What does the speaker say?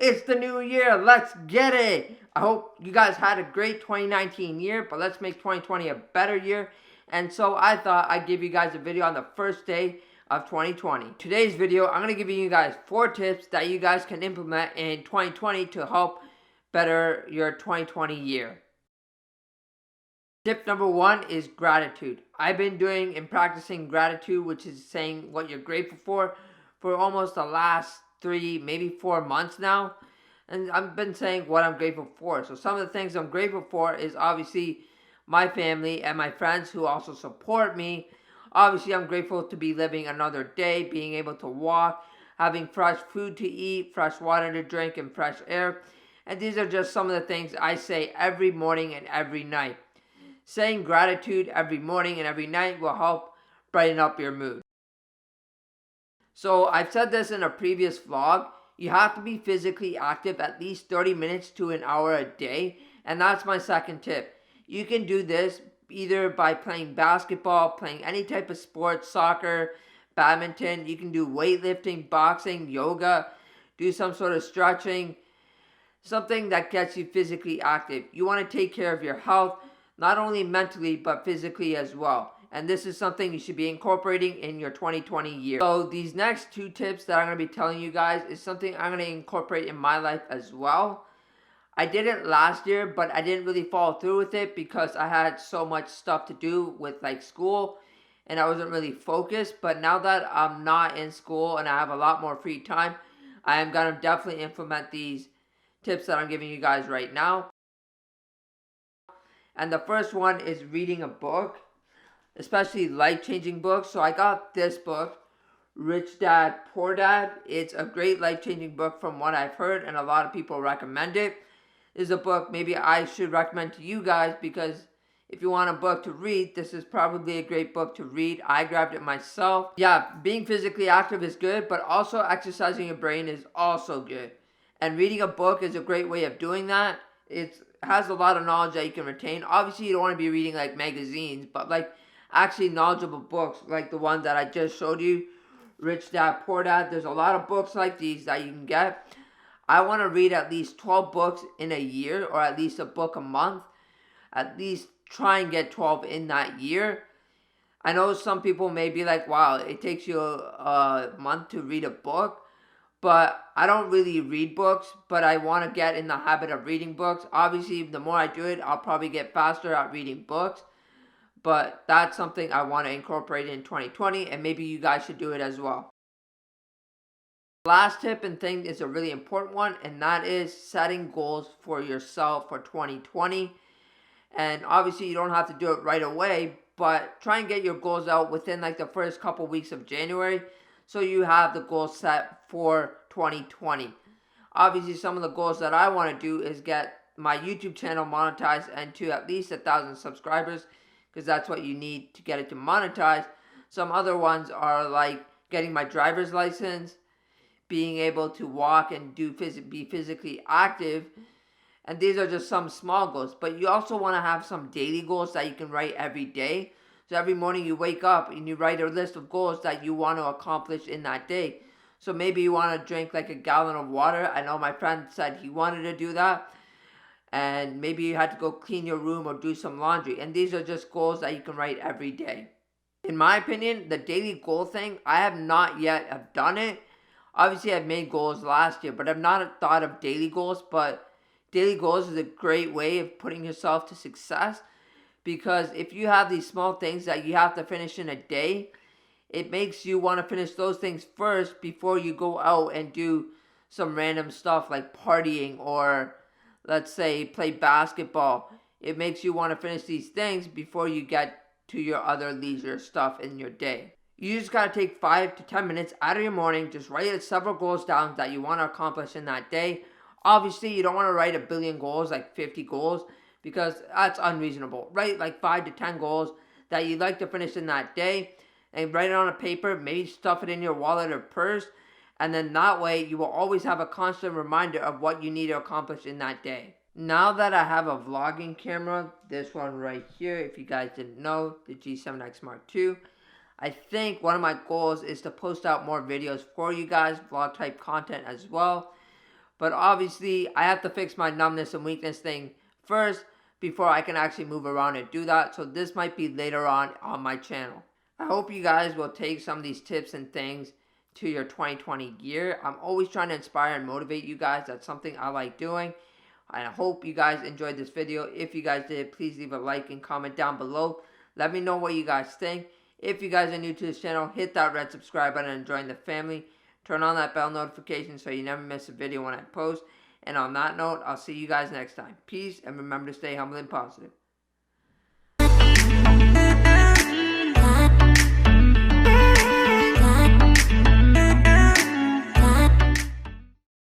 It's the new year. Let's get it. I hope you guys had a great 2019 year, but let's make 2020 a better year. And so I thought I'd give you guys a video on the first day of 2020. Today's video, I'm going to give you guys 4 tips that you guys can implement in 2020 to help better your 2020 year. Tip number 1 is gratitude. I've been doing and practicing gratitude, which is saying what you're grateful for almost the last 3, maybe 4 months now. And I've been saying what I'm grateful for. So some of the things I'm grateful for is obviously my family and my friends who also support me. Obviously, I'm grateful to be living another day, being able to walk, having fresh food to eat, fresh water to drink, and fresh air. And these are just some of the things I say every morning and every night. Saying gratitude every morning and every night will help brighten up your mood. So I've said this in a previous vlog, you have to be physically active at least 30 minutes to an hour a day, and that's my second tip. You can do this either by playing basketball, playing any type of sport, soccer, badminton. You can do weightlifting, boxing, yoga, do some sort of stretching, something that gets you physically active. You want to take care of your health, not only mentally but physically as well. And this is something you should be incorporating in your 2020 year. So these next 2 tips that I'm going to be telling you guys is something I'm going to incorporate in my life as well. I did it last year, but I didn't really follow through with it because I had so much stuff to do with like school and I wasn't really focused. But now that I'm not in school and I have a lot more free time, I am going to definitely implement these tips that I'm giving you guys right now. And the first one is reading a book, especially life-changing books. So I got this book, Rich Dad, Poor Dad. It's a great life-changing book from what I've heard, and a lot of people recommend it. This is a book maybe I should recommend to you guys because if you want a book to read, this is probably a great book to read. I grabbed it myself. Yeah, being physically active is good, but also exercising your brain is also good. And reading a book is a great way of doing that. It has a lot of knowledge that you can retain. Obviously, you don't want to be reading like magazines, but like actually knowledgeable books like the one that I just showed you, Rich Dad, Poor Dad. There's a lot of books like these that you can get. I want to read at least 12 books in a year, or at least a book a month. At least try and get 12 in that year. I know some people may be like, wow, it takes you a month to read a book. But I don't really read books, but I want to get in the habit of reading books. Obviously, the more I do it, I'll probably get faster at reading books. But that's something I want to incorporate in 2020, and maybe you guys should do it as well. The last tip and thing is a really important one, and that is setting goals for yourself for 2020. And obviously, you don't have to do it right away, but try and get your goals out within like the first couple weeks of January, so you have the goals set for 2020. Obviously, some of the goals that I want to do is get my YouTube channel monetized and to at least 1,000 subscribers, because that's what you need to get it to monetize. Some other ones are like getting my driver's license, being able to walk and be physically active. And these are just some small goals. But you also want to have some daily goals that you can write every day. So every morning you wake up and you write a list of goals that you want to accomplish in that day. So maybe you want to drink like a gallon of water. I know my friend said he wanted to do that. And maybe you had to go clean your room or do some laundry. And these are just goals that you can write every day. In my opinion, the daily goal thing, I have not yet have done it. Obviously, I've made goals last year, but I've not thought of daily goals. But daily goals is a great way of putting yourself to success. Because if you have these small things that you have to finish in a day, it makes you want to finish those things first before you go out and do some random stuff like partying or, let's say, play basketball. It makes you want to finish these things before you get to your other leisure stuff in your day. You just got to take 5 to 10 minutes out of your morning, just write several goals down that you want to accomplish in that day. Obviously, you don't want to write a billion goals, like 50 goals, because that's unreasonable. Write like 5 to 10 goals that you'd like to finish in that day, and write it on a paper, maybe stuff it in your wallet or purse, and then that way you will always have a constant reminder of what you need to accomplish in that day. Now that I have a vlogging camera, this one right here, if you guys didn't know, the G7X Mark II, I think one of my goals is to post out more videos for you guys, vlog type content as well. But obviously, I have to fix my numbness and weakness thing first before I can actually move around and do that. So this might be later on my channel. I hope you guys will take some of these tips and things to your 2020 gear. I'm always trying to inspire and motivate you guys. That's something I like doing. I hope you guys enjoyed this video. If you guys did, please leave a like and comment down below. Let me know what you guys think. If you guys are new to this channel, hit that red subscribe button and join the family. Turn on that bell notification so you never miss a video when I post. And on that note, I'll see you guys next time. Peace, and remember to stay humble and positive.